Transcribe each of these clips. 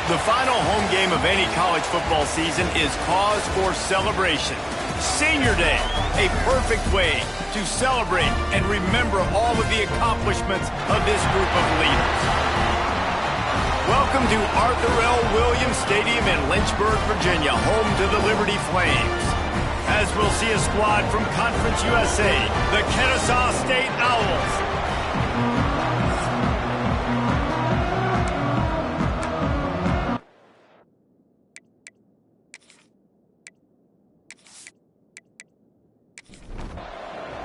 The final home game of any college football season is cause for celebration. Senior Day, a perfect way to celebrate and remember all of the accomplishments of this group of leaders. Welcome to Arthur L. Williams Stadium in Lynchburg, Virginia, home to the Liberty Flames. As we'll see a squad from Conference USA, the Kennesaw State Owls.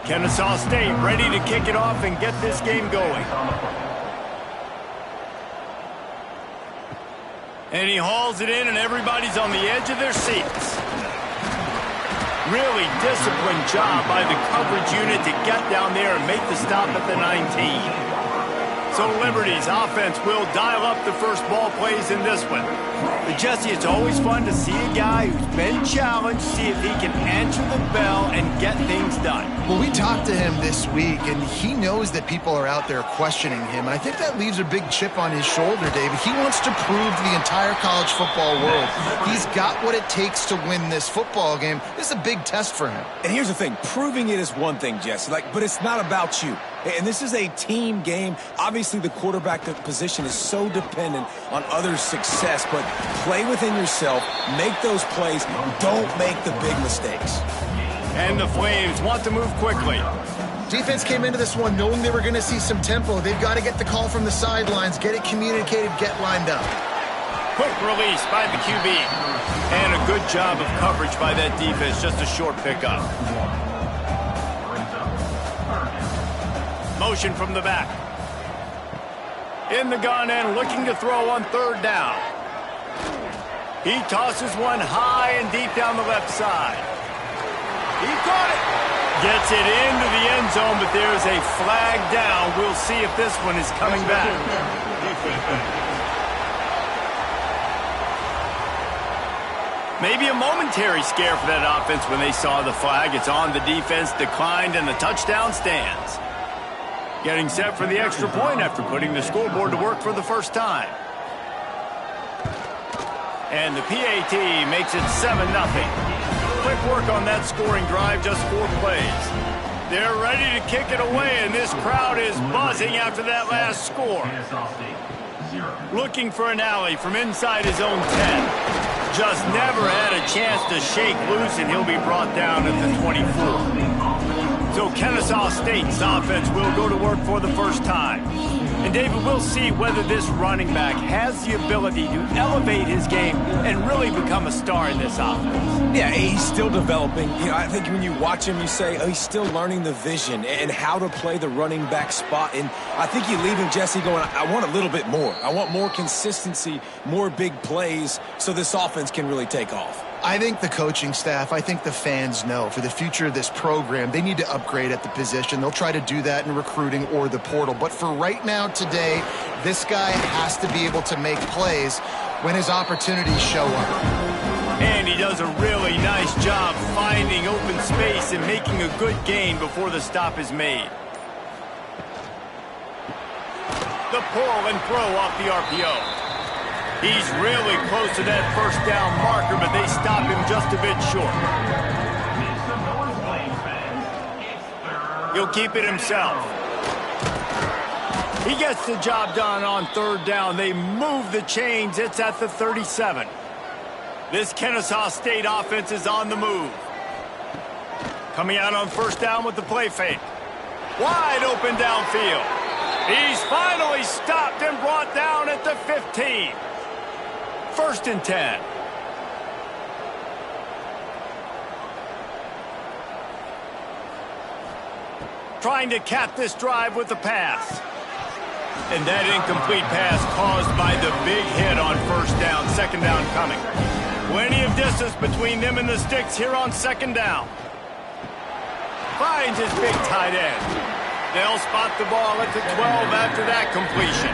Kennesaw State ready to kick it off and get this game going. And he hauls it in, and everybody's on the edge of their seats. Really disciplined job by the coverage unit to get down there and make the stop at the 19. So Liberty's offense will dial up the first ball plays in this one. But Jesse, it's always fun to see a guy who's been challenged, see if he can answer the bell and get things done. Well, we talked to him this week, and he knows that people are out there questioning him. And I think that leaves a big chip on his shoulder, David. He wants to prove to the entire college football world he's got what it takes to win this football game. This is a big test for him. And here's the thing. Proving it is one thing, Jesse, but it's not about you. And this is a team game. Obviously, the quarterback position is so dependent on others' success, but play within yourself, make those plays, don't make the big mistakes. And the Flames want to move quickly. Defense came into this one knowing they were going to see some tempo. They've got to get the call from the sidelines, get it communicated, get lined up. Quick release by the QB. And a good job of coverage by that defense, just a short pickup. Motion from the back. In the gun and looking to throw on third down. He tosses one high and deep down the left side. He caught it. Gets it into the end zone, but there's a flag down. We'll see if this one is coming back. Maybe a momentary scare for that offense when they saw the flag. It's on the defense, declined, and the touchdown stands. Getting set for the extra point after putting the scoreboard to work for the first time. And the PAT makes it 7-0. Quick work on that scoring drive, just 4 plays. They're ready to kick it away, and this crowd is buzzing after that last score. Looking for an alley from inside his own 10. Just never had a chance to shake loose, and he'll be brought down at the 24. So Kennesaw State's offense will go to work for the first time. And David, we'll see whether this running back has the ability to elevate his game and really become a star in this offense. Yeah, he's still developing. I think when you watch him, you say, oh, he's still learning the vision and how to play the running back spot. And I think you leave him, Jesse, going, I want a little bit more. I want more consistency, more big plays so this offense can really take off. I think the coaching staff, I think the fans know for the future of this program, they need to upgrade at the position. They'll try to do that in recruiting or the portal. But for right now, today, this guy has to be able to make plays when his opportunities show up. And he does a really nice job finding open space and making a good gain before the stop is made. The pull and throw off the RPO. He's really close to that first down marker, but they stop him just a bit short. He'll keep it himself. He gets the job done on third down. They move the chains. It's at the 37. This Kennesaw State offense is on the move. Coming out on first down with the play fake. Wide open downfield. He's finally stopped and brought down at the 15. First and 10. Trying to cap this drive with the pass. And that incomplete pass caused by the big hit on first down. Second down coming. Plenty of distance between them and the sticks here on second down. Finds his big tight end. They'll spot the ball at the 12 after that completion.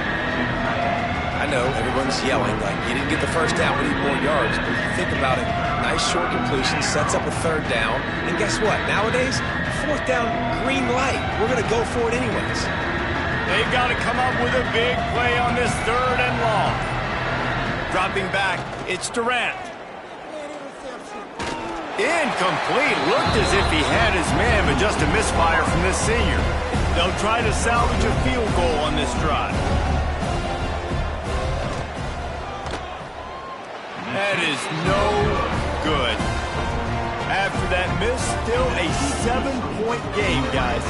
I know everyone's yelling like you didn't get the first down, we need more yards. But if you think about it, nice short completion, sets up a third down. And guess what? Nowadays, fourth down, green light. We're going to go for it anyways. They've got to come up with a big play on this third and long. Dropping back, it's Durant. Incomplete. Looked as if he had his man, but just a misfire from this senior. They'll try to salvage a field goal on this drive. That is no good. After that miss, still a 7-point game, guys.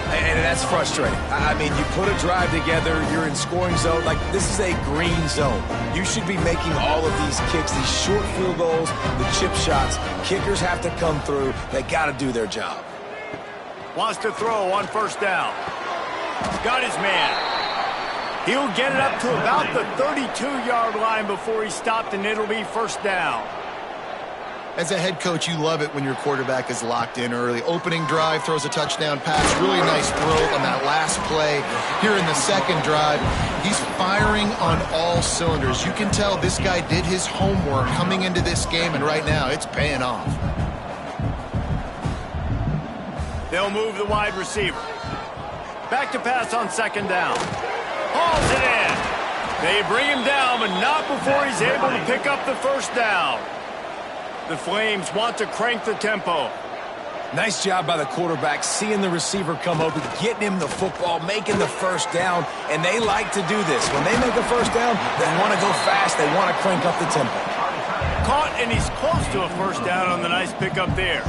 And that's frustrating. I mean, you put a drive together, you're in scoring zone. Like, this is a green zone. You should be making all of these kicks, these short field goals, the chip shots. Kickers have to come through. They got to do their job. Wants to throw on first down. Got his man. He'll get it up to about the 32-yard line before he stopped, and it'll be first down. As a head coach, you love it when your quarterback is locked in early. Opening drive, throws a touchdown pass. Really nice throw on that last play. Here in the second drive, he's firing on all cylinders. You can tell this guy did his homework coming into this game, and right now it's paying off. They'll move the wide receiver. Back to pass on second down. Hauls it in. They bring him down, but not before he's able to pick up the first down. The Flames want to crank the tempo. Nice job by the quarterback, seeing the receiver come open, getting him the football, making the first down, and they like to do this. When they make a first down, they want to go fast, they want to crank up the tempo. Caught, and he's close to a first down on the nice pickup there.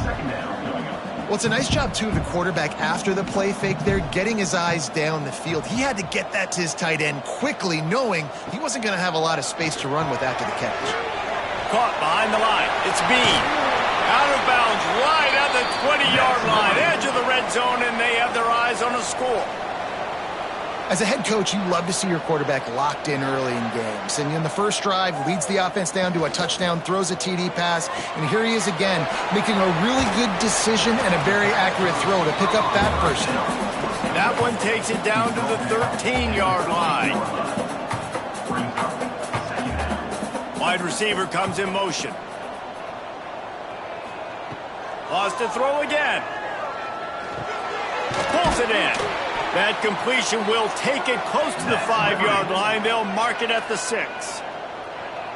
Well, it's a nice job, too, of the quarterback after the play fake there, getting his eyes down the field. He had to get that to his tight end quickly, knowing he wasn't going to have a lot of space to run with after the catch. Caught behind the line. It's Bean. Out of bounds right at the 20-yard line. Edge of the red zone, and they have their eyes on a score. As a head coach, you love to see your quarterback locked in early in games. And in the first drive, leads the offense down to a touchdown, throws a TD pass, and here he is again, making a really good decision and a very accurate throw to pick up that person. That one takes it down to the 13-yard line. Wide receiver comes in motion. Lost to throw again. Pulls it in. That completion will take it close to the 5-yard line. They'll mark it at the 6.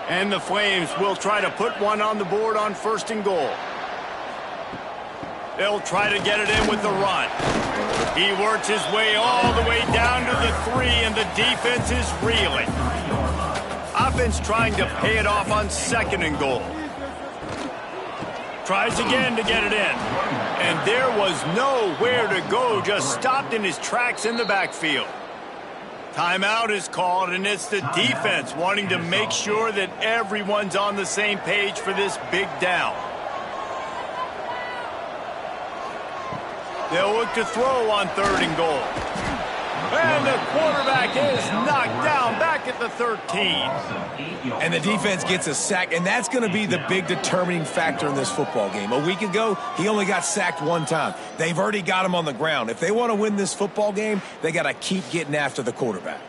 And the Flames will try to put one on the board on first and goal. They'll try to get it in with the run. He works his way all the way down to the 3, and the defense is reeling. Offense trying to pay it off on second and goal. Tries again to get it in. And there was nowhere to go, just stopped in his tracks in the backfield. Timeout is called, and it's the defense wanting to make sure that everyone's on the same page for this big down. They'll look to throw on third and goal. And the quarterback is knocked down back at the 13. And the defense gets a sack, and that's going to be the big determining factor in this football game. A week ago, he only got sacked one time. They've already got him on the ground. If they want to win this football game, they got to keep getting after the quarterback.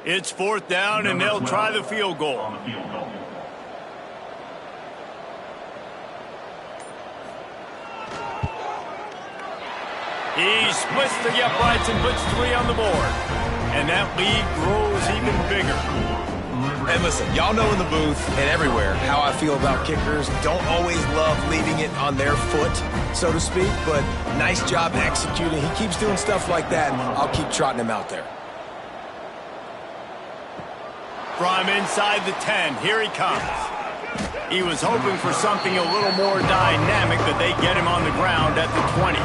It's fourth down, and they'll try the field goal. He splits the uprights and puts 3 on the board. And that lead grows even bigger. And listen, y'all know in the booth and everywhere how I feel about kickers. Don't always love leaving it on their foot, so to speak, but nice job executing. He keeps doing stuff like that, and I'll keep trotting him out there. From inside the 10, here he comes. He was hoping for something a little more dynamic, but they get him on the ground at the 20.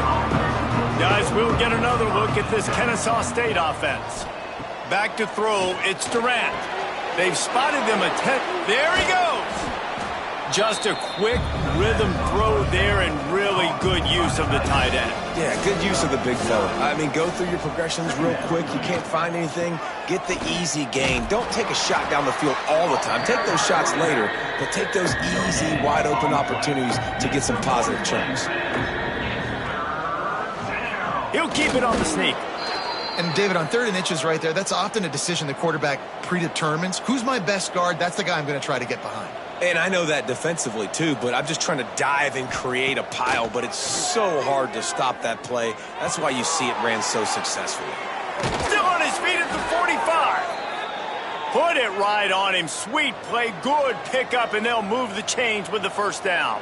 Guys, we'll get another look at this Kennesaw State offense. Back to throw, it's Durant. They've spotted them a 10. There he goes. Just a quick rhythm throw there, and really good use of the tight end. Yeah, good use of the big fella. I mean, go through your progressions real quick. You can't find anything, get the easy gain. Don't take a shot down the field all the time. Take those shots later, but take those easy, wide-open opportunities to get some positive chunks. He'll keep it on the sneak. And, David, on 3rd and inches right there, that's often a decision the quarterback predetermines. Who's my best guard? That's the guy I'm going to try to get behind. And I know that defensively too, but I'm just trying to dive and create a pile, but it's so hard to stop that play. That's why you see it ran so successfully. Still on his feet at the 45. Put it right on him. Sweet play, good pickup, and they'll move the chains with the first down.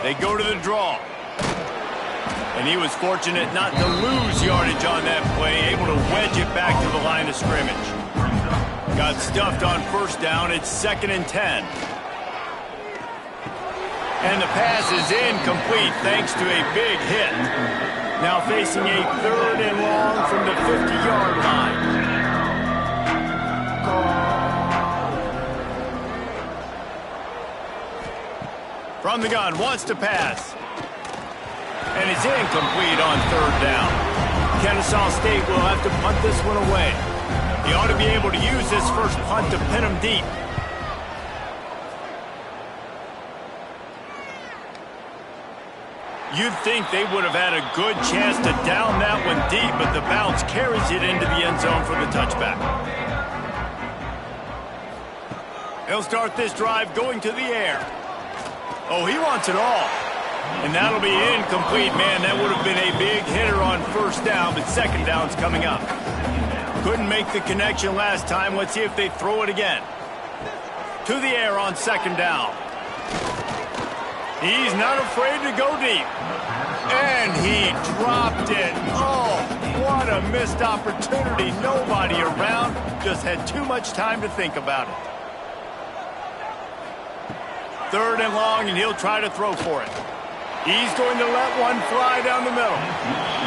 They go to the draw. And he was fortunate not to lose yardage on that play, able to wedge it back to the line of scrimmage. Got stuffed on first down. It's 2nd and 10. And the pass is incomplete thanks to a big hit. Now facing a 3rd and long from the 50-yard line. From the gun, wants to pass. And it's incomplete on 3rd down. Kennesaw State will have to punt this one away. He ought to be able to use this first punt to pin him deep. You'd think they would have had a good chance to down that one deep, but the bounce carries it into the end zone for the touchback. He'll start this drive going to the air. Oh, he wants it all. And that'll be incomplete, man. That would have been a big hitter on first down, but second down's coming up. Couldn't make the connection last time. Let's see if they throw it again. To the air on 2nd down. He's not afraid to go deep. And he dropped it. Oh, what a missed opportunity. Nobody around. Just had too much time to think about it. 3rd and long, and he'll try to throw for it. He's going to let one fly down the middle.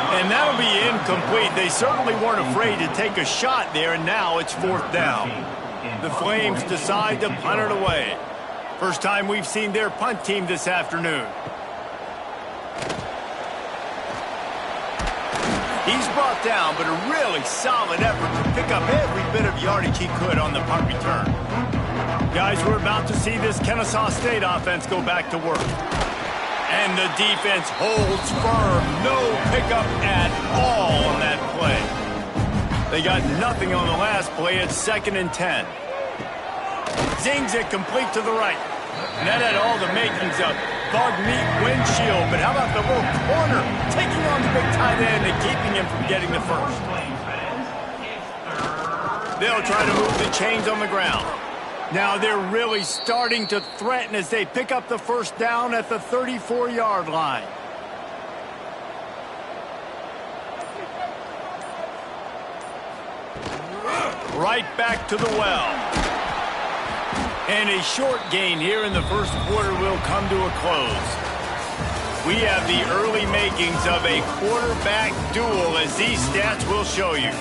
And that'll be incomplete. They certainly weren't afraid to take a shot there, and now it's 4th down. The Flames decide to punt it away. First time we've seen their punt team this afternoon. He's brought down, but a really solid effort to pick up every bit of yardage he could on the punt return. Guys, we're about to see this Kennesaw State offense go back to work. And the defense holds firm. No pickup at all on that play. They got nothing on the last play. It's 2nd and 10. Zings it complete to the right. And that had all the makings of bug meat windshield. But how about the little corner taking on the big tight end and keeping him from getting the first? They'll try to move the chains on the ground. Now they're really starting to threaten as they pick up the first down at the 34-yard line. Right back to the well. And a short gain here in the first quarter will come to a close. We have the early makings of a quarterback duel, as these stats will show you.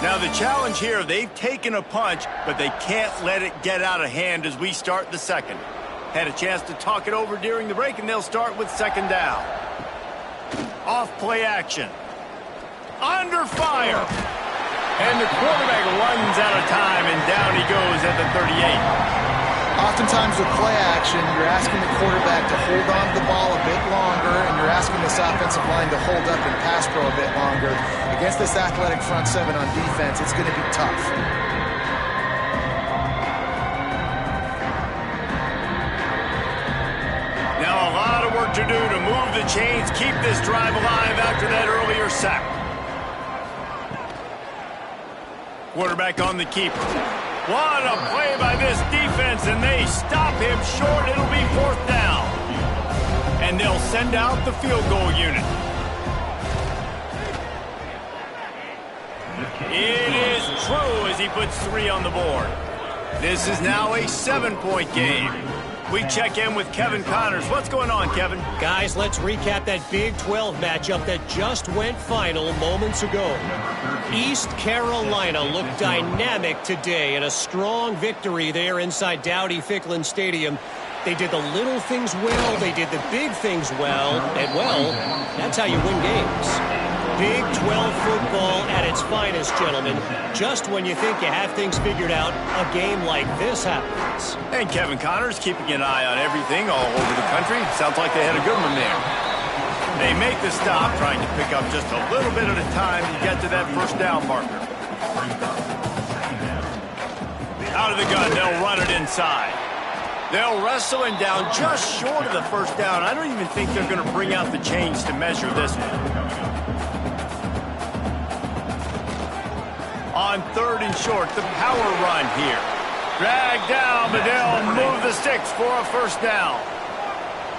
Now the challenge here, they've taken a punch, but they can't let it get out of hand as we start the second. Had a chance to talk it over during the break, and they'll start with 2nd down. Off play action. Under fire. And the quarterback runs out of time, and down he goes at the 38. Oftentimes with play action, you're asking the quarterback to hold on to the ball a bit longer, and you're asking this offensive line to hold up and pass pro a bit longer. Against this athletic front seven on defense, it's going to be tough. Now a lot of work to do to move the chains, keep this drive alive after that earlier sack. Quarterback on the keeper. What a play by this defense, and they stop him short. It'll be 4th down. And they'll send out the field goal unit. It is true as he puts 3 on the board. This is now a 7-point game. We check in with Kevin Connors. What's going on, Kevin? Guys, let's recap that Big 12 matchup that just went final moments ago. East Carolina looked dynamic today in a strong victory there inside Dowdy-Ficklin Stadium. They did the little things well, they did the big things well, and well, that's how you win games. Big 12 football at its finest, gentlemen. Just when you think you have things figured out, a game like this happens. And Kevin Connors keeping an eye on everything all over the country. Sounds like they had a good one there. They make the stop, trying to pick up just a little bit at a time to get to that first down marker. Out of the gun, they'll run it inside. They'll wrestle him down just short of the first down. I don't even think they're going to bring out the chains to measure this one. On 3rd and short, the power run here. Dragged down, but they'll move the sticks for a first down.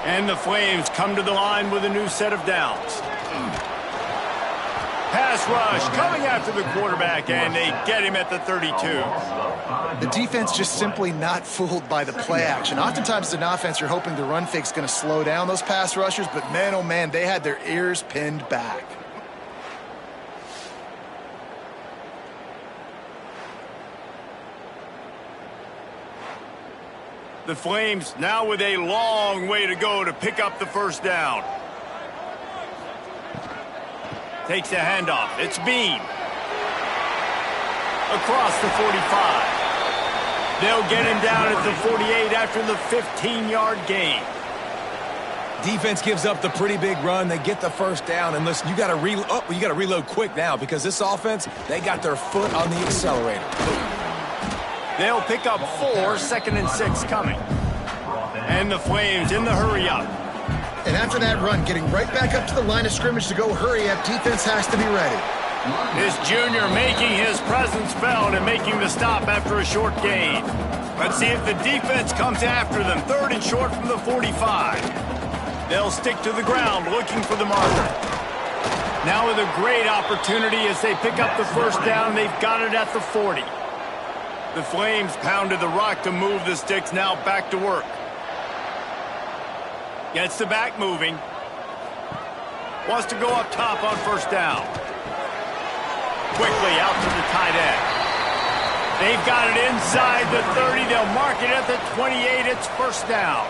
And the Flames come to the line with a new set of downs. Pass rush coming after the quarterback, and they get him at the 32. The defense just simply not fooled by the play action. Oftentimes as an offense, you're hoping the run fake's going to slow down those pass rushers, but man, oh man, they had their ears pinned back. The Flames now with a long way to go to pick up the first down. Takes the handoff. It's Bean. Across the 45. They'll get him down at the 48 after the 15-yard gain. Defense gives up the pretty big run. They get the first down. And listen, you got to reload quick now because this offense, they got their foot on the accelerator. They'll pick up 4, 2nd and 6 coming. And the Flames in the hurry-up. And after that run, getting right back up to the line of scrimmage to go hurry-up, defense has to be ready. This junior making his presence felt and making the stop after a short gain. Let's see if the defense comes after them. 3rd and short from the 45. They'll stick to the ground looking for the marker. Now with a great opportunity as they pick up the first down, they've got it at the 40. The Flames pounded the rock to move the sticks, now back to work. Gets the back moving. Wants to go up top on first down. Quickly out to the tight end. They've got it inside the 30. They'll mark it at the 28. It's first down.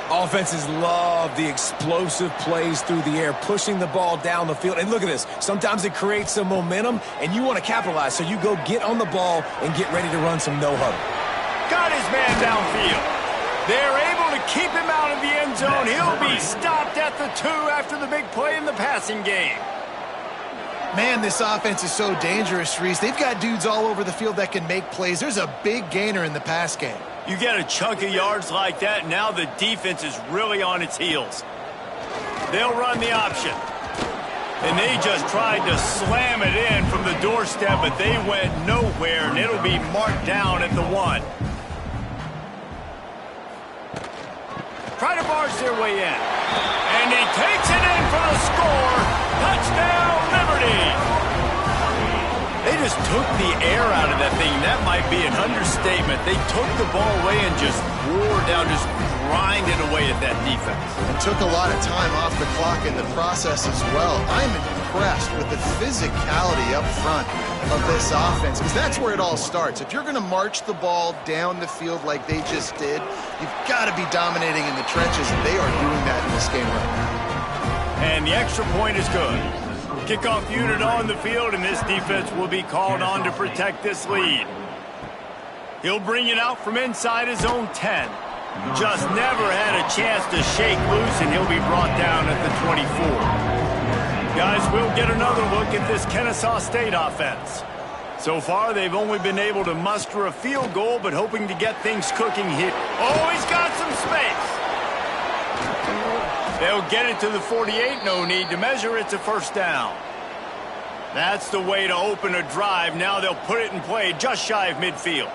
Offenses love the explosive plays through the air, pushing the ball down the field. And look at this. Sometimes it creates some momentum, and you want to capitalize. So you go get on the ball and get ready to run some no-huddle. Got his man downfield. They're able to keep him out of the end zone. He'll be stopped at the 2 after the big play in the passing game. Man, this offense is so dangerous, Reese. They've got dudes all over the field that can make plays. There's a big gainer in the pass game. You get a chunk of yards like that, now the defense is really on its heels. They'll run the option. And they just tried to slam it in from the doorstep, but they went nowhere, and it'll be marked down at the 1. Try to barge their way in. And he takes it in for the score. Touchdown, Liberty! They just took the air out of that thing. That might be an understatement. They took the ball away and just wore down, just grinded away at that defense. And took a lot of time off the clock in the process as well. I'm impressed with the physicality up front of this offense, because that's where it all starts. If you're going to march the ball down the field like they just did, you've got to be dominating in the trenches, and they are doing that in this game right now. And the extra point is good. Kickoff unit on the field, and this defense will be called on to protect this lead. He'll bring it out from inside his own 10. Just never had a chance to shake loose, and he'll be brought down at the 24. Guys, we'll get another look at this Kennesaw State offense. So far, they've only been able to muster a field goal, but hoping to get things cooking here. Oh, he's got some space. They'll get it to the 48. No need to measure. It's a first down. That's the way to open a drive. Now they'll put it in play just shy of midfield.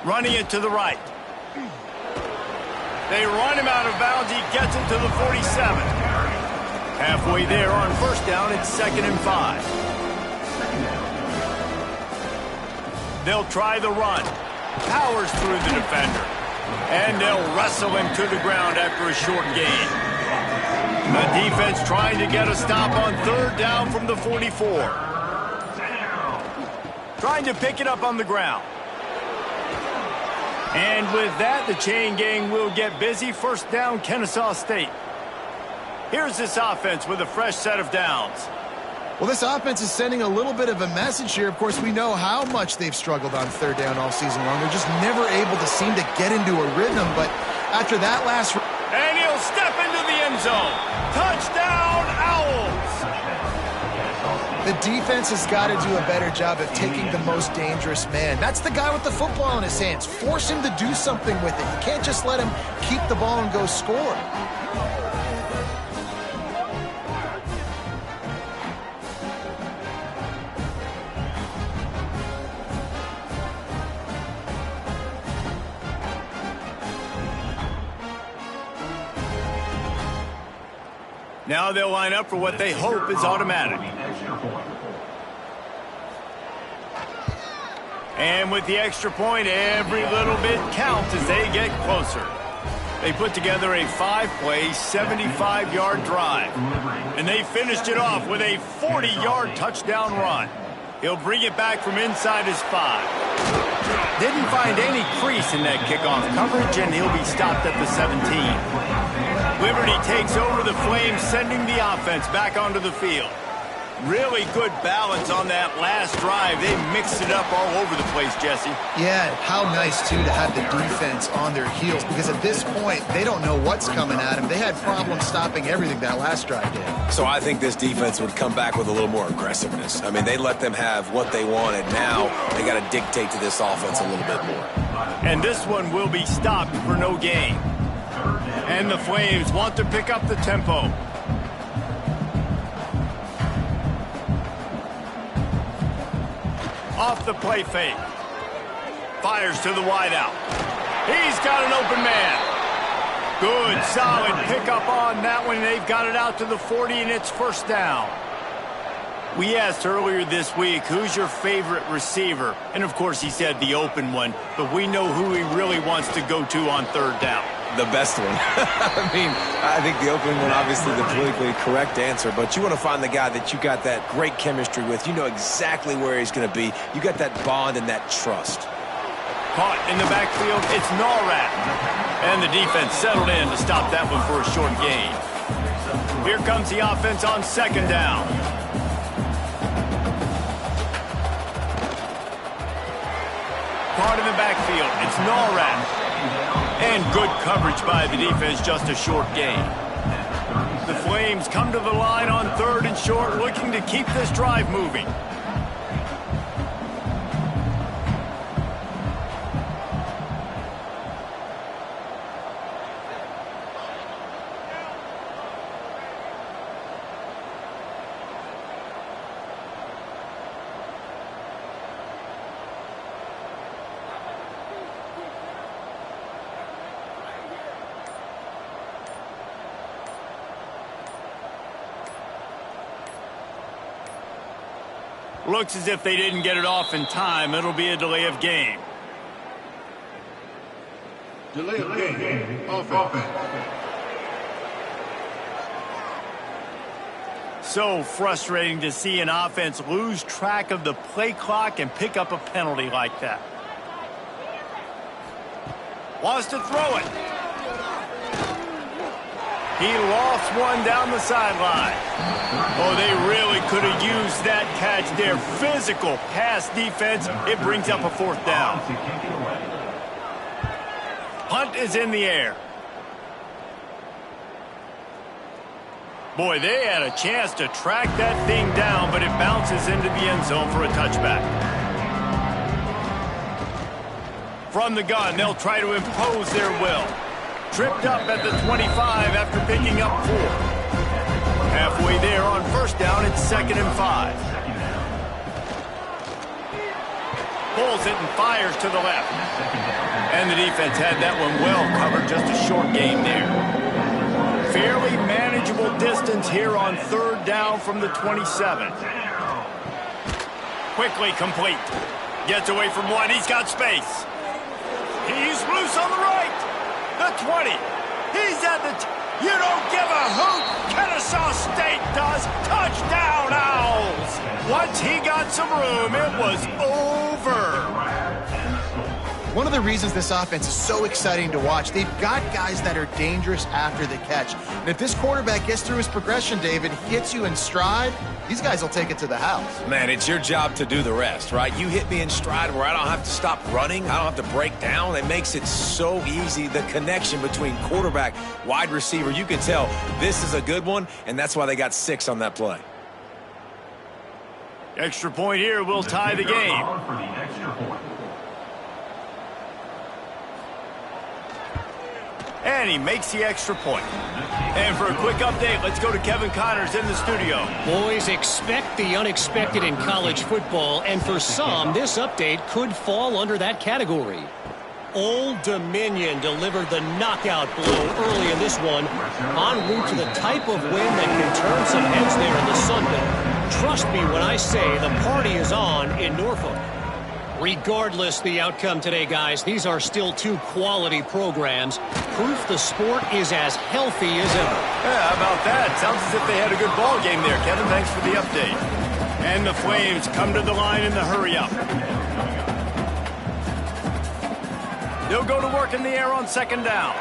Running it to the right. They run him out of bounds. He gets it to the 47. Halfway there on first down. It's 2nd and 5. They'll try the run. Powers through the defender. And they'll wrestle him to the ground after a short gain. The defense trying to get a stop on 3rd down from the 44. Trying to pick it up on the ground. And with that, the chain gang will get busy. First down, Kennesaw State. Here's this offense with a fresh set of downs. Well, this offense is sending a little bit of a message here. Of course, we know how much they've struggled on third down all season long. They're just never able to seem to get into a rhythm. But after that last... And he'll step into the end zone. Touchdown, Owls! The defense has got to do a better job of taking the most dangerous man. That's the guy with the football in his hands. Force him to do something with it. You can't just let him keep the ball and go score. Now they'll line up for what they hope is automatic. And with the extra point, every little bit counts as they get closer. They put together a 5-play, 75-yard drive. And they finished it off with a 40-yard touchdown run. He'll bring it back from inside his 5. Didn't find any crease in that kickoff coverage, and he'll be stopped at the 17. Liberty takes over the Flames, sending the offense back onto the field. Really good balance on that last drive. They mixed it up all over the place, Jesse. Yeah, how nice, too, to have the defense on their heels, because at this point, they don't know what's coming at them. They had problems stopping everything that last drive did. So I think this defense would come back with a little more aggressiveness. I mean, they let them have what they wanted. Now they got to dictate to this offense a little bit more. And this one will be stopped for no gain. And the Flames want to pick up the tempo. Off the play fake. Fires to the wideout. He's got an open man. Good, solid pickup on that one. They've got it out to the 40, and it's first down. We asked earlier this week, who's your favorite receiver? And, of course, he said the open one. But we know who he really wants to go to on third down. The best one. I mean, I think the opening one, obviously the politically correct answer, but you want to find the guy that you got that great chemistry with. You know exactly where he's going to be. You got that bond and that trust. Caught in the backfield, it's Norrat. And the defense settled in to stop that one for a short gain. Here comes the offense on second down. Caught in the backfield, it's Norrat. And good coverage by the defense, just a short gain. The Flames come to the line on third and short, looking to keep this drive moving. Looks as if they didn't get it off in time. It'll be a delay of game. Delay of game. Offense. So frustrating to see an offense lose track of the play clock and pick up a penalty like that. Wants to throw it. He lost one down the sideline. Oh, they really could have used that catch there. Physical pass defense. It brings up a fourth down. Punt is in the air. Boy, they had a chance to track that thing down, but it bounces into the end zone for a touchback. From the gun, they'll try to impose their will. Tripped up at the 25 after picking up 4. Halfway there on first down, it's 2nd and 5. Pulls it and fires to the left. And the defense had that one well covered, just a short gain there. Fairly manageable distance here on third down from the 27. Quickly complete. Gets away from one. He's got space. He's loose on the right. The 20. He's at the... You don't give a hoot. Kennesaw State does. Touchdown, Owls. Once he got some room, it was over. One of the reasons this offense is so exciting to watch, they've got guys that are dangerous after the catch. And if this quarterback gets through his progression, David, hits you in stride, these guys will take it to the house. Man, it's your job to do the rest, right? You hit me in stride where I don't have to stop running. I don't have to break down. It makes it so easy. The connection between quarterback, wide receiver, you can tell this is a good one, and that's why they got 6 on that play. Extra point here will tie the game. And he makes the extra point. And for a quick update, let's go to Kevin Connors in the studio. Boys, expect the unexpected in college football, and for some, this update could fall under that category. Old Dominion delivered the knockout blow early in this one, en route to the type of win that can turn some heads there in the Sun Belt. Trust me when I say the party is on in Norfolk. Regardless the outcome today, guys, these are still 2 quality programs. Proof the sport is as healthy as ever. Yeah, how about that? Sounds as if they had a good ball game there, Kevin. Thanks for the update. And the Flames come to the line in the hurry-up. They'll go to work in the air on 2nd down.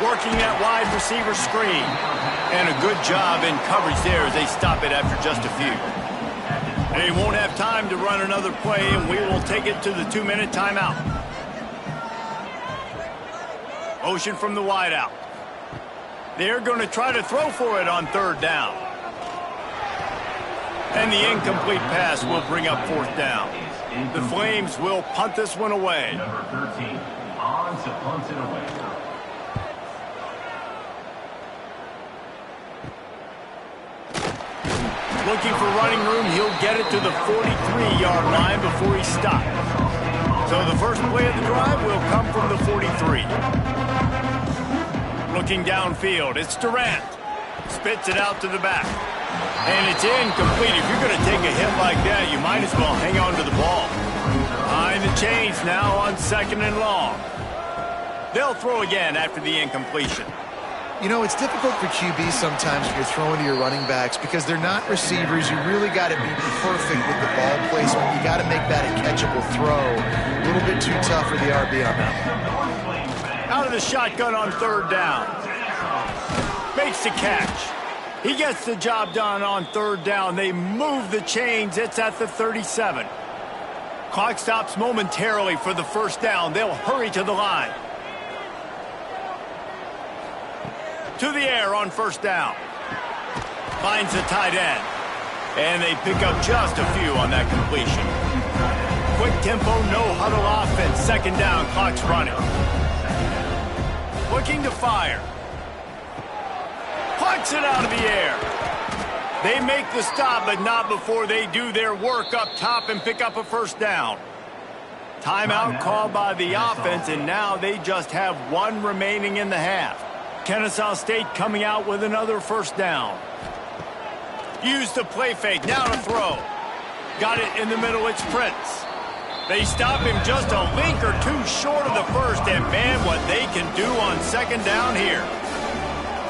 Working that wide receiver screen. And a good job in coverage there as they stop it after just a few. They won't have time to run another play, and we will take it to the 2-minute timeout. Motion from the wideout. They're going to try to throw for it on 3rd down. And the incomplete pass will bring up 4th down. The Flames will punt this one away. Number 13, on to punt it away. Looking for running room, he'll get it to the 43-yard line before he stops. So the first play of the drive will come from the 43. Looking downfield, it's Durant. Spits it out to the back. And it's incomplete. If you're going to take a hit like that, you might as well hang on to the ball. Behind the chains now on 2nd and long. They'll throw again after the incompletion. You know, it's difficult for QB sometimes when you're throwing to your running backs because they're not receivers. You really got to be perfect with the ball placement. You got to make that a catchable throw. A little bit too tough for the RB on that one. Out of the shotgun on 3rd down. Makes the catch. He gets the job done on 3rd down. They move the chains. It's at the 37. Clock stops momentarily for the 1st down. They'll hurry to the line. To the air on 1st down. Finds the tight end. And they pick up just a few on that completion. Quick tempo, no huddle offense. 2nd down, clock's running. Looking to fire. Plucks it out of the air. They make the stop, but not before they do their work up top and pick up a 1st down. Timeout called by the offense, and now they just have 1 remaining in the half. Kennesaw State coming out with another 1st down. Use the play fake, now to throw. Got it in the middle, it's Prince. They stop him just a link or 2 short of the 1st, and man, what they can do on 2nd down here.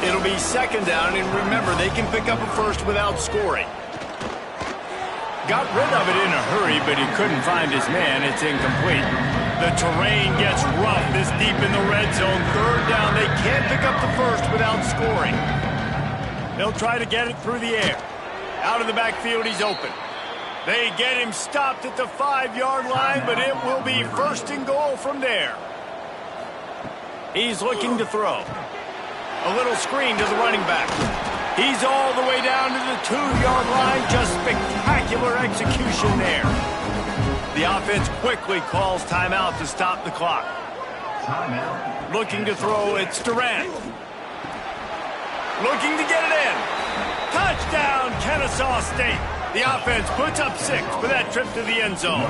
It'll be 2nd down, and remember, they can pick up a 1st without scoring. Got rid of it in a hurry, but he couldn't find his man. It's incomplete. The terrain gets rough this deep in the red zone. 3rd down, they can't pick up the 1st without scoring. They'll try to get it through the air. Out of the backfield, he's open. They get him stopped at the 5-yard line, but it will be 1st and goal from there. He's looking to throw. A little screen to the running back. He's all the way down to the 2-yard line. Just spectacular execution there. The offense quickly calls timeout to stop the clock. Timeout. Looking to throw, it's Durant. Looking to get it in. Touchdown, Kennesaw State. The offense puts up 6 for that trip to the end zone.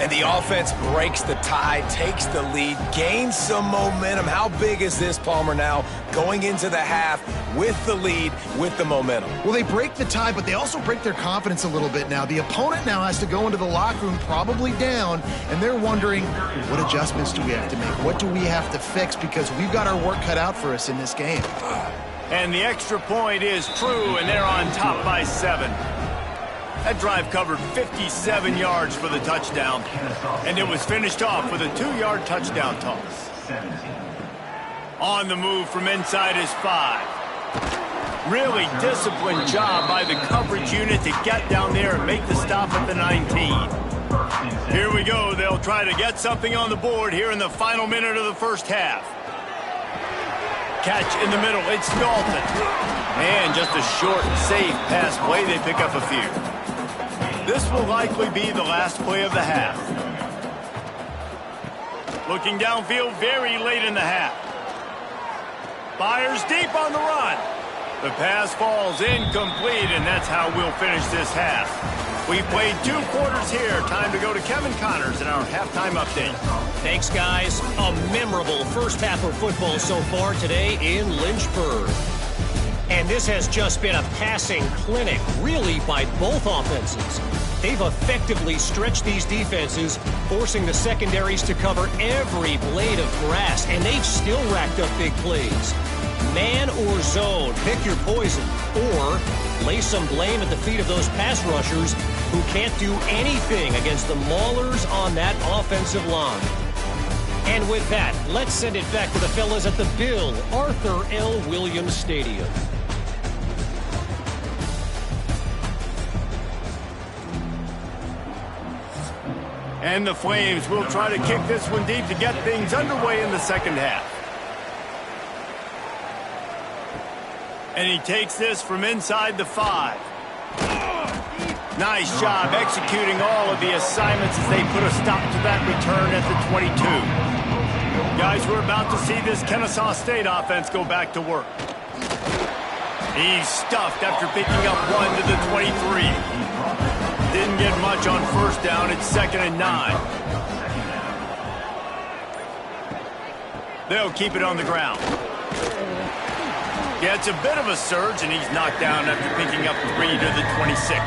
And the offense breaks the tie, takes the lead, gains some momentum. How big is this, Palmer, now going into the half with the lead, with the momentum? Well, they break the tie, but they also break their confidence a little bit now. The opponent now has to go into the locker room probably down, and they're wondering, what adjustments do we have to make? What do we have to fix? Because we've got our work cut out for us in this game. And the extra point is true, and they're on top by 7. That drive covered 57 yards for the touchdown, and it was finished off with a 2-yard touchdown toss. On the move from inside his 5. Really disciplined job by the coverage unit to get down there and make the stop at the 19. Here we go. They'll try to get something on the board here in the final minute of the first half. Catch in the middle. It's Dalton. And just a short, safe pass play. They pick up a few. This will likely be the last play of the half. Looking downfield very late in the half. Fires deep on the run. The pass falls incomplete, and that's how we'll finish this half. We've played 2 quarters here. Time to go to Kevin Connors in our halftime update. Thanks, guys. A memorable first half of football so far today in Lynchburg. And this has just been a passing clinic, really, by both offenses. They've effectively stretched these defenses, forcing the secondaries to cover every blade of grass, and they've still racked up big plays. Man or zone, pick your poison, or lay some blame at the feet of those pass rushers who can't do anything against the maulers on that offensive line. And with that, let's send it back to the fellas at the Bill Arthur L. Williams Stadium. And the Flames will try to kick this one deep to get things underway in the second half. And he takes this from inside the 5. Nice job executing all of the assignments as they put a stop to that return at the 22. Guys, we're about to see this Kennesaw State offense go back to work. He's stuffed after picking up 1 to the 23. Didn't get much on first down. It's 2nd and 9. They'll keep it on the ground. Gets a bit of a surge, and he's knocked down after picking up 3 to the 26.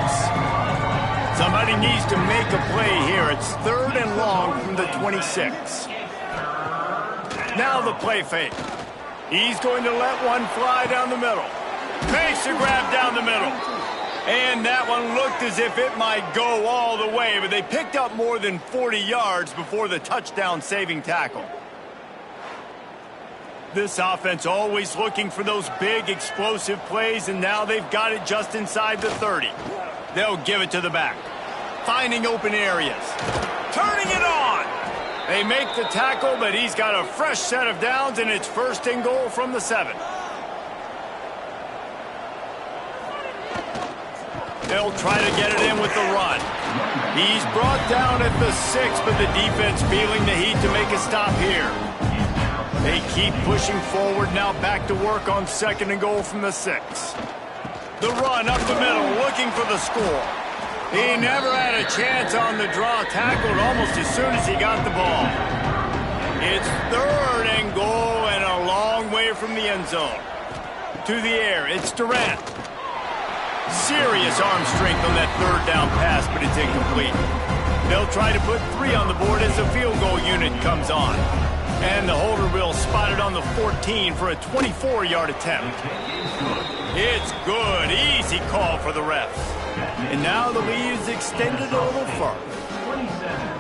Somebody needs to make a play here. It's 3rd and long from the 26. Now the play fake. He's going to let one fly down the middle. Makes a grab down the middle. And that one looked as if it might go all the way, but they picked up more than 40 yards before the touchdown-saving tackle. This offense always looking for those big, explosive plays, and now they've got it just inside the 30. They'll give it to the back. Finding open areas. Turning it on! They make the tackle, but he's got a fresh set of downs, and it's 1st and goal from the 7. They'll try to get it in with the run. He's brought down at the 6, but the defense feeling the heat to make a stop here. They keep pushing forward, now back to work on 2nd and goal from the 6. The run up the middle, looking for the score. He never had a chance on the draw, tackled almost as soon as he got the ball. It's 3rd and goal and a long way from the end zone. To the air, it's Durant. Serious arm strength on that 3rd down pass, but it's incomplete. They'll try to put 3 on the board as the field goal unit comes on. And the holder will spot it on the 14 for a 24-yard attempt. It's good. Easy call for the refs. And now the lead is extended a little further.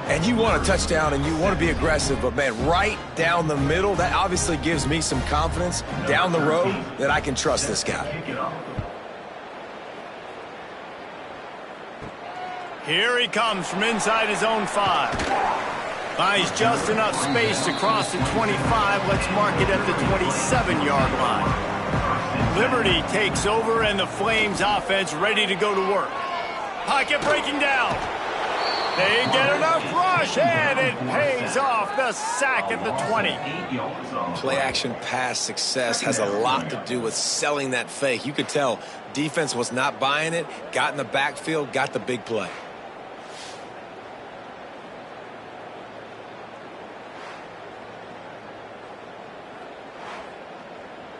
And you want a touchdown and you want to be aggressive, but, man, right down the middle, that obviously gives me some confidence down the road that I can trust this guy. Here he comes from inside his own 5. Buys just enough space to cross the 25. Let's mark it at the 27-yard line. Liberty takes over, and the Flames offense ready to go to work. Pocket breaking down. They get enough rush, and it pays off. The sack at the 20. Play-action pass success has a lot to do with selling that fake. You could tell defense was not buying it, got in the backfield, got the big play.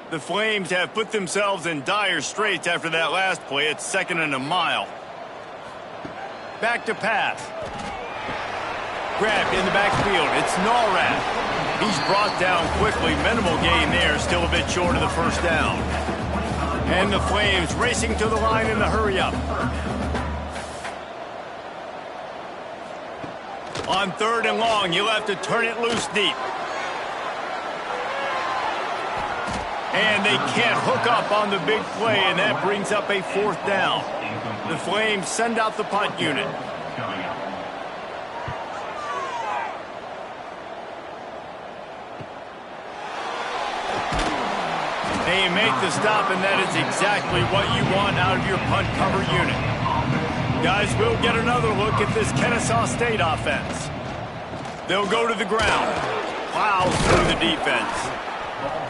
The Flames have put themselves in dire straits after that last play. It's 2nd and a mile. Back to pass. Grabbed in the backfield. It's Norrad. He's brought down quickly. Minimal gain there. Still a bit short of the 1st down. And the Flames racing to the line in the hurry-up. On 3rd and long, you'll have to turn it loose deep. And they can't hook up on the big play, and that brings up a 4th down. The Flames send out the punt unit. They make the stop, and that is exactly what you want out of your punt cover unit. Guys, we'll get another look at this Kennesaw State offense. They'll go to the ground. Plows through the defense.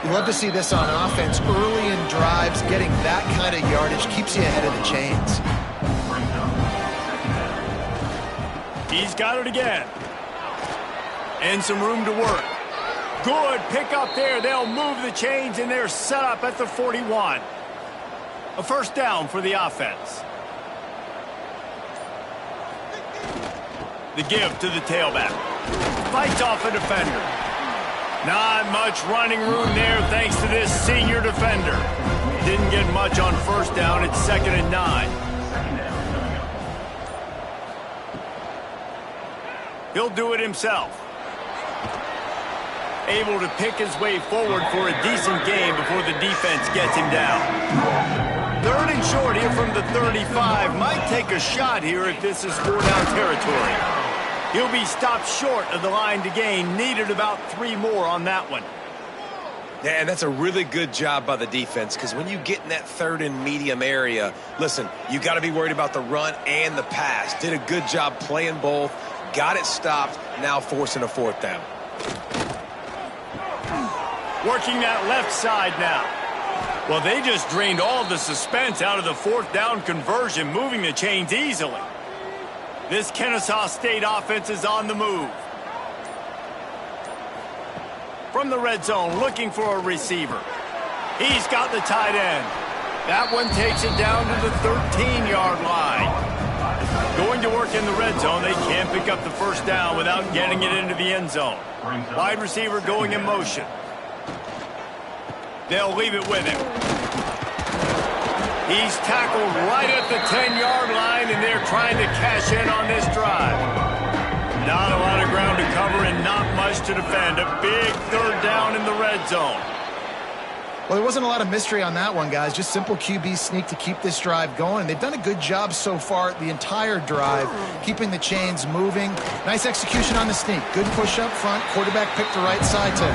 You love to see this on offense. Early in drives, getting that kind of yardage keeps you ahead of the chains. He's got it again. And some room to work. Good pick up there. They'll move the chains, and they're set up at the 41. A 1st down for the offense. The give to the tailback. Fights off a defender. Not much running room there thanks to this senior defender. Didn't get much on 1st down. It's 2nd and 9. He'll do it himself. Able to pick his way forward for a decent game before the defense gets him down. 3rd and short here from the 35. Might take a shot here if this is 4-down territory. He'll be stopped short of the line to gain. Needed about 3 more on that one. Yeah, and that's a really good job by the defense, because when you get in that 3rd and medium area, listen, you got to be worried about the run and the pass. Did a good job playing both. Got it stopped. Now forcing a 4th down. Working that left side now. Well, they just drained all the suspense out of the 4th down conversion, moving the chains easily. This Kennesaw State offense is on the move. From the red zone, looking for a receiver. He's got the tight end. That one takes it down to the 13-yard line. Going to work in the red zone, they can't pick up the 1st down without getting it into the end zone. Wide receiver going in motion. They'll leave it with him. He's tackled right at the 10-yard line, and they're trying to cash in on this drive. Not a lot of ground to cover and not much to defend. A big 3rd down in the red zone. Well, there wasn't a lot of mystery on that one, guys. Just simple QB sneak to keep this drive going. They've done a good job so far the entire drive, keeping the chains moving. Nice execution on the sneak. Good push up front. Quarterback picked the right side to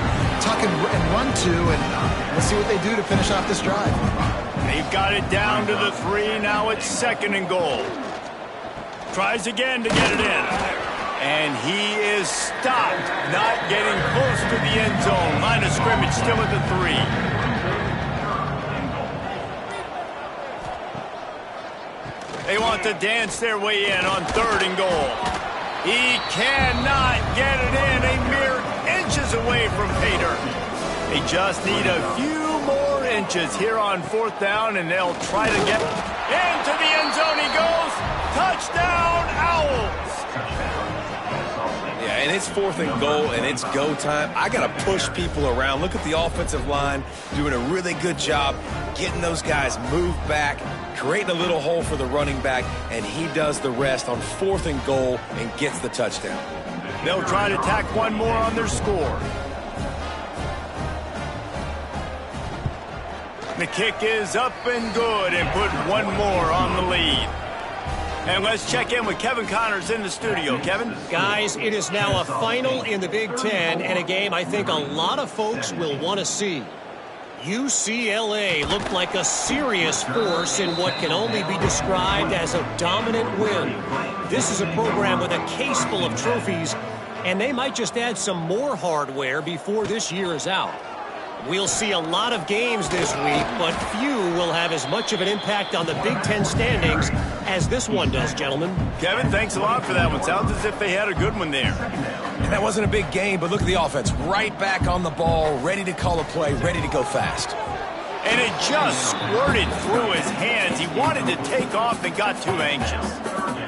tuck and run to, and let's see what they do to finish off this drive. They've got it down to the 3. Now it's 2nd and goal. Tries again to get it in. And he is stopped. Not getting close to the end zone. Line of scrimmage still at the 3. They want to dance their way in on 3rd and goal. He cannot get it in. A mere inches away from pay dirt. They just need a few more inches here on 4th down, and they'll try to get into the end zone. He goes. Touchdown, Owls. Yeah, and it's 4th and goal, and it's go time. I got to push people around. Look at the offensive line doing a really good job getting those guys moved back, creating a little hole for the running back, and he does the rest on 4th and goal and gets the touchdown. They'll try to tack one more on their score. The kick is up and good, and put one more on the lead. And let's check in with Kevin Connors in the studio. Kevin? Guys, it is now a final in the Big Ten, and a game I think a lot of folks will want to see. UCLA looked like a serious force in what can only be described as a dominant win. This is a program with a case full of trophies, and they might just add some more hardware before this year is out. We'll see a lot of games this week, but few will have as much of an impact on the Big Ten standings as this one does, gentlemen. Kevin, thanks a lot for that one. Sounds as if they had a good one there. And that wasn't a big game, but look at the offense. Right back on the ball, ready to call a play, ready to go fast. And it just squirted through his hands. He wanted to take off and got too anxious.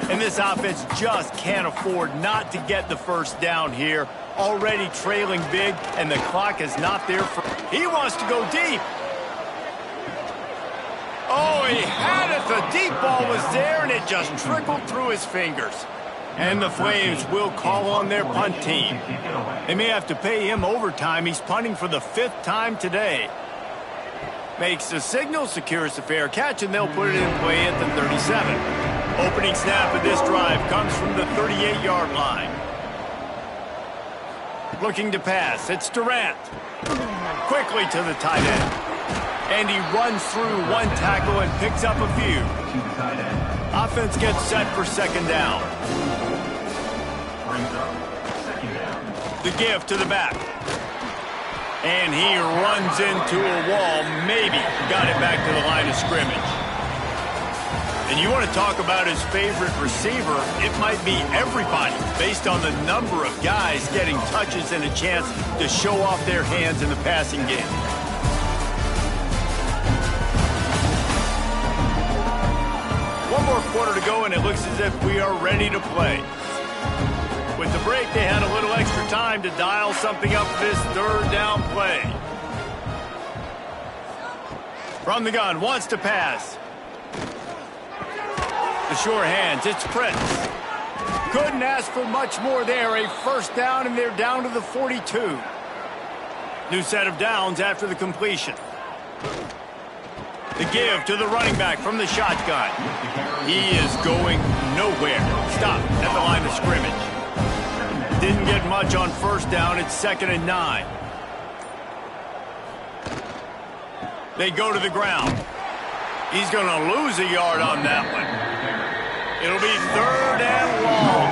And this offense just can't afford not to get the 1st down here. Already trailing big, and the clock is not there for... He wants to go deep. Oh, he had it. The deep ball was there, and it just trickled through his fingers. And the Flames will call on their punt team. They may have to pay him overtime. He's punting for the 5th time today. Makes the signal, secures the fair catch, and they'll put it in play at the 37. Opening snap of this drive comes from the 38-yard line. Looking to pass, it's Durant. Quickly to the tight end. And he runs through one tackle and picks up a few. Offense gets set for second down. The give to the back. And he runs into a wall, maybe got it back to the line of scrimmage. And you want to talk about his favorite receiver, it might be everybody, based on the number of guys getting touches and a chance to show off their hands in the passing game. One more quarter to go, and it looks as if we are ready to play. With the break, they had a little extra time to dial something up for this third down play. From the gun, wants to pass. The sure hands, it's Prince. Couldn't ask for much more there. A first down, and they're down to the 42. New set of downs after the completion. The give to the running back from the shotgun. He is going nowhere. Stopped at the line of scrimmage. Didn't get much on first down. It's 2nd and 9. They go to the ground. He's going to lose a yard on that one. It'll be 3rd and long.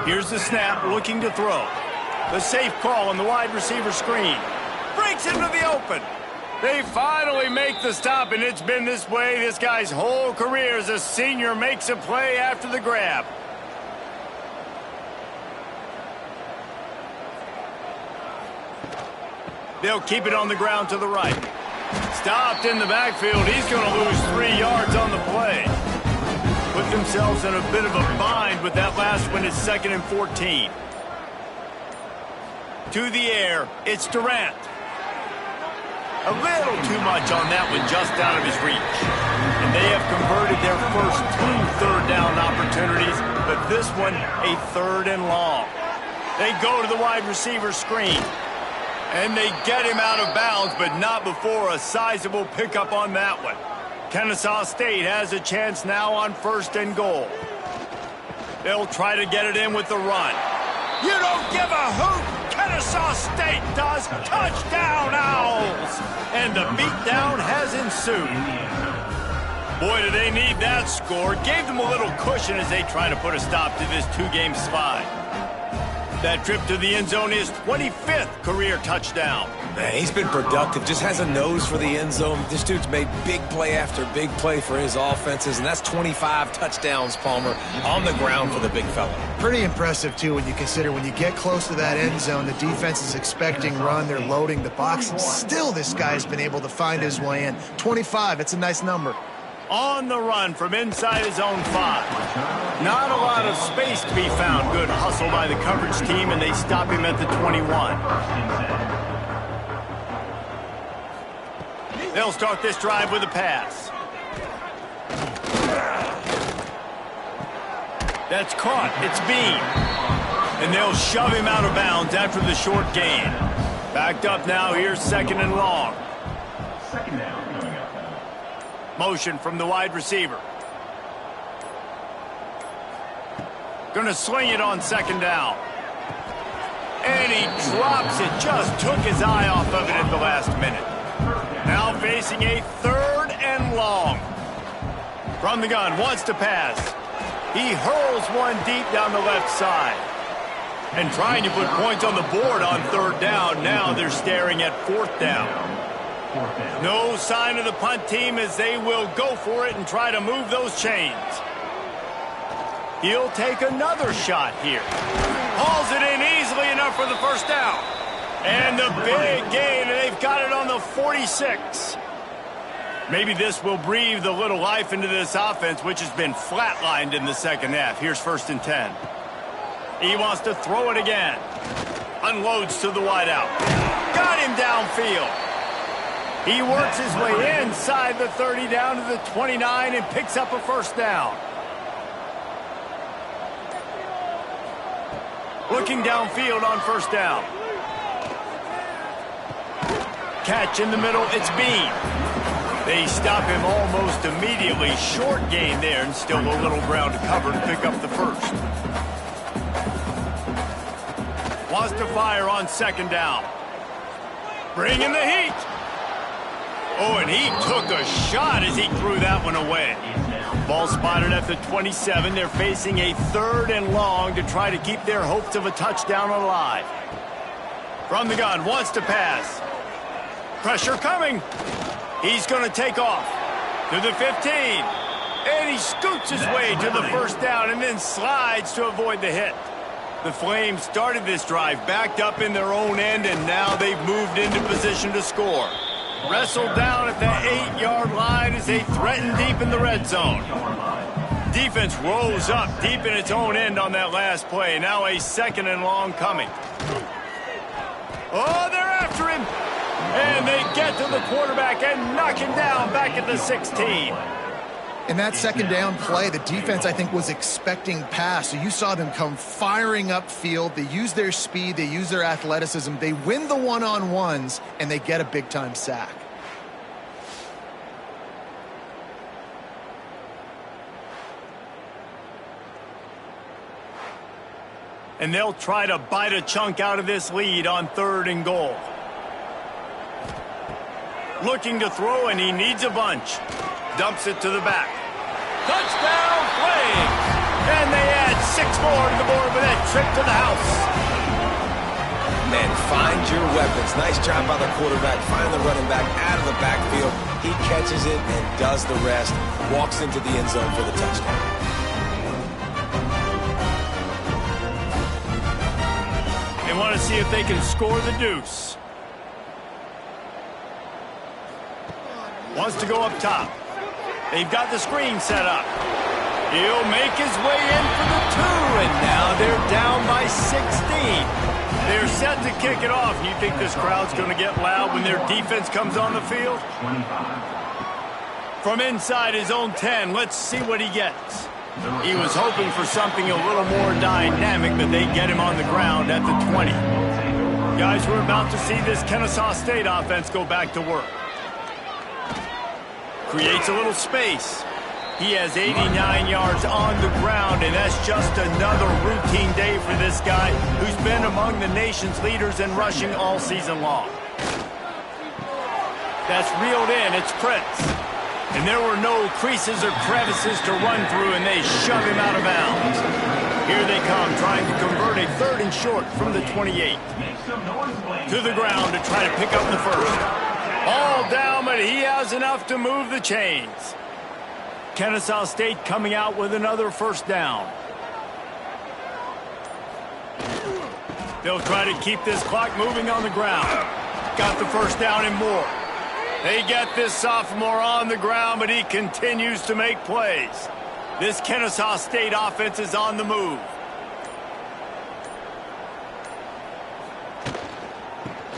Here's the snap, looking to throw. The safe call on the wide receiver screen. Breaks into the open. They finally make the stop, and it's been this way this guy's whole career as a senior. Makes a play after the grab. They'll keep it on the ground to the right. Stopped in the backfield. He's going to lose 3 yards on the play. Put themselves in a bit of a bind with that last one. It's 2nd and 14. To the air, it's Durant. A little too much on that one, just out of his reach. And they have converted their first 2 third down opportunities, but this one a 3rd and long. They go to the wide receiver screen. And they get him out of bounds, but not before a sizable pickup on that one. Kennesaw State has a chance now on 1st and goal. They'll try to get it in with the run. You don't give a hoot! Kennesaw State does. Touchdown, Owls! And the beatdown has ensued. Boy, do they need that score. Gave them a little cushion as they try to put a stop to this 2-game slide. That trip to the end zone is 25th career touchdown. Man, he's been productive, just has a nose for the end zone. This dude's made big play after big play for his offenses, and that's 25 touchdowns, Palmer, on the ground for the big fella. Pretty impressive, too, when you consider when you get close to that end zone, the defense is expecting run, they're loading the box, and still this guy's been able to find his way in. 25, it's a nice number. On the run from inside his own 5. Not a lot of space to be found. Good hustle by the coverage team, and they stop him at the 21. They'll start this drive with a pass. That's caught. It's Bean. And they'll shove him out of bounds after the short gain. Backed up now. Here's 2nd and long. Second down. Motion from the wide receiver. Gonna sling it on 2nd down. And he drops it. Just took his eye off of it at the last minute. Now facing a 3rd and long. From the gun, wants to pass. He hurls one deep down the left side. And trying to put points on the board on 3rd down. Now they're staring at 4th down. No sign of the punt team as they will go for it and try to move those chains. He'll take another shot here. Hauls it in easily enough for the 1st down. And the big gain, and they've got it on the 46. Maybe this will breathe a little life into this offense, which has been flatlined in the 2nd half. Here's 1st and 10. He wants to throw it again. Unloads to the wideout. Got him downfield. He works his way inside the 30 down to the 29 and picks up a 1st down. Looking downfield on 1st down. Catch in the middle, it's Bean. They stop him almost immediately. Short gain there, and still a little ground to cover to pick up the first. Wants to fire on second down. Bring in the heat. Oh, and he took a shot as he threw that one away. Ball spotted at the 27. They're facing a 3rd and long to try to keep their hopes of a touchdown alive. From the gun, wants to pass. Pressure coming. He's going to take off to the 15. And he scoots his way to the first down and then slides to avoid the hit. The Flames started this drive backed up in their own end, and now they've moved into position to score. Wrestled down at the 8-yard line as they threaten deep in the red zone. Defense rose up deep in its own end on that last play. Now a 2nd and long coming. Oh, they're after him. And they get to the quarterback and knock him down back at the 16. In that 2nd down play, the defense, I think, was expecting pass. So you saw them come firing upfield. They use their speed. They use their athleticism. They win the one-on-ones, and they get a big-time sack. And they'll try to bite a chunk out of this lead on 3rd and goal. Looking to throw, and he needs a bunch. Dumps it to the back. Touchdown, Flames! And they add 6 more to the board with that trip to the house. Man, find your weapons. Nice job by the quarterback. Find the running back out of the backfield. He catches it and does the rest. Walks into the end zone for the touchdown. They want to see if they can score the deuce. Wants to go up top. They've got the screen set up. He'll make his way in for the 2, and now they're down by 16. They're set to kick it off. You think this crowd's going to get loud when their defense comes on the field? 25. From inside his own 10, let's see what he gets. He was hoping for something a little more dynamic, but they get him on the ground at the 20. Guys, we're about to see this Kennesaw State offense go back to work. Creates a little space. He has 89 yards on the ground, and that's just another routine day for this guy who's been among the nation's leaders in rushing all season long. That's reeled in. It's Prince. And there were no creases or crevices to run through, and they shove him out of bounds. Here they come, trying to convert a 3rd and short from the 28. To the ground to try to pick up the first. All down, but he has enough to move the chains. Kennesaw State coming out with another first down. They'll try to keep this clock moving on the ground. Got the first down and more. They get this sophomore on the ground, but he continues to make plays. This Kennesaw State offense is on the move.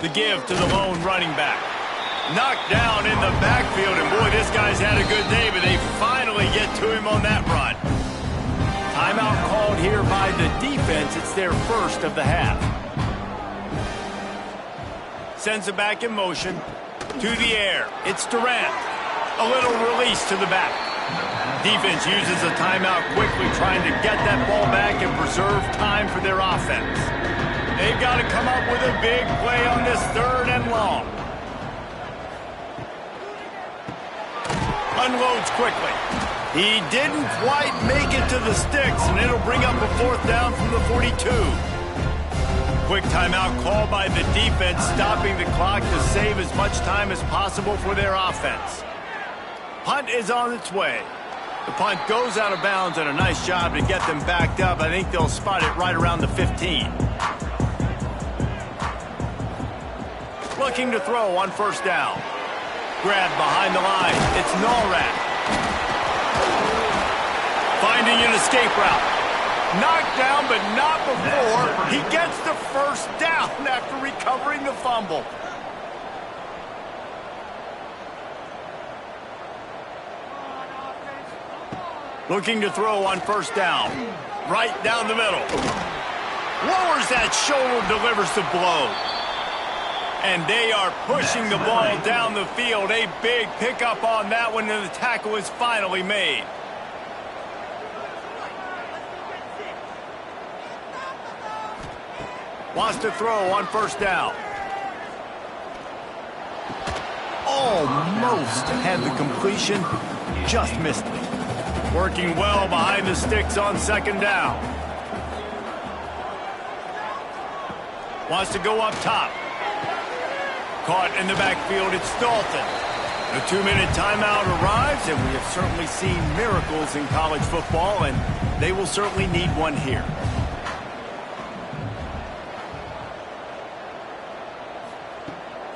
The give to the lone running back. Knocked down in the backfield, and boy, this guy's had a good day, but they finally get to him on that run. Timeout called here by the defense. It's their first of the half. Sends it back in motion. To the air. It's Durant. A little release to the back. Defense uses a timeout quickly, trying to get that ball back and preserve time for their offense. They've got to come up with a big play on this 3rd and long. Unloads quickly. He didn't quite make it to the sticks, and it'll bring up a 4th down from the 42. Quick timeout called by the defense, stopping the clock to save as much time as possible for their offense. Punt is on its way. The punt goes out of bounds, and a nice job to get them backed up. I think they'll spot it right around the 15. Looking to throw on first down. Grabbed behind the line. It's Norrat. Finding an escape route. Knocked down, but not before he gets the first down after recovering the fumble. Looking to throw on first down. Right down the middle. Lowers that shoulder, delivers the blow. And they are pushing the ball down the field. A big pickup on that one, and the tackle is finally made. Wants to throw on first down. Almost had the completion, just missed it. Working well behind the sticks on second down. Wants to go up top. Caught in the backfield, it's Dalton. The 2-minute timeout arrives, and we have certainly seen miracles in college football, and they will certainly need one here.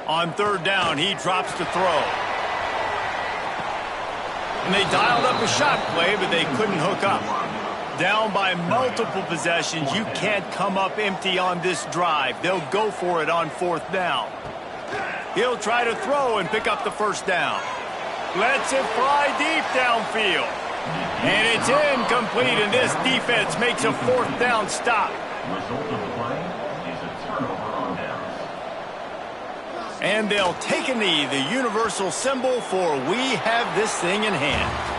On third down, he drops to throw. And they dialed up a shot play, but they couldn't hook up. Down by multiple possessions, you can't come up empty on this drive. They'll go for it on fourth down. He'll try to throw and pick up the first down. Lets it fly deep downfield. And it's incomplete, and this defense makes a fourth down stop. Result of the play is a turnover on downs. And they'll take a knee, the universal symbol for we have this thing in hand.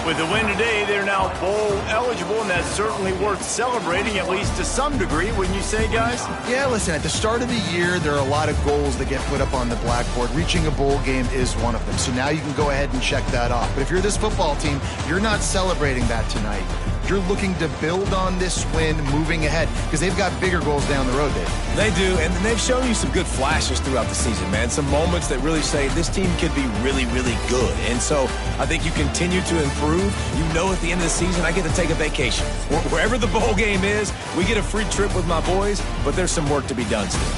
With the win today, they're now bowl eligible, and that's certainly worth celebrating, at least to some degree, wouldn't you say, guys? Yeah, listen, at the start of the year, there are a lot of goals that get put up on the blackboard. Reaching a bowl game is one of them. So now you can go ahead and check that off. But if you're this football team, you're not celebrating that tonight. You're looking to build on this win moving ahead because they've got bigger goals down the road, Dave. They do, and they've shown you some good flashes throughout the season, man. Some moments that really say this team could be really, really good. And so I think you continue to improve. You know at the end of the season, I get to take a vacation. Wherever the bowl game is, we get a free trip with my boys, but there's some work to be done still.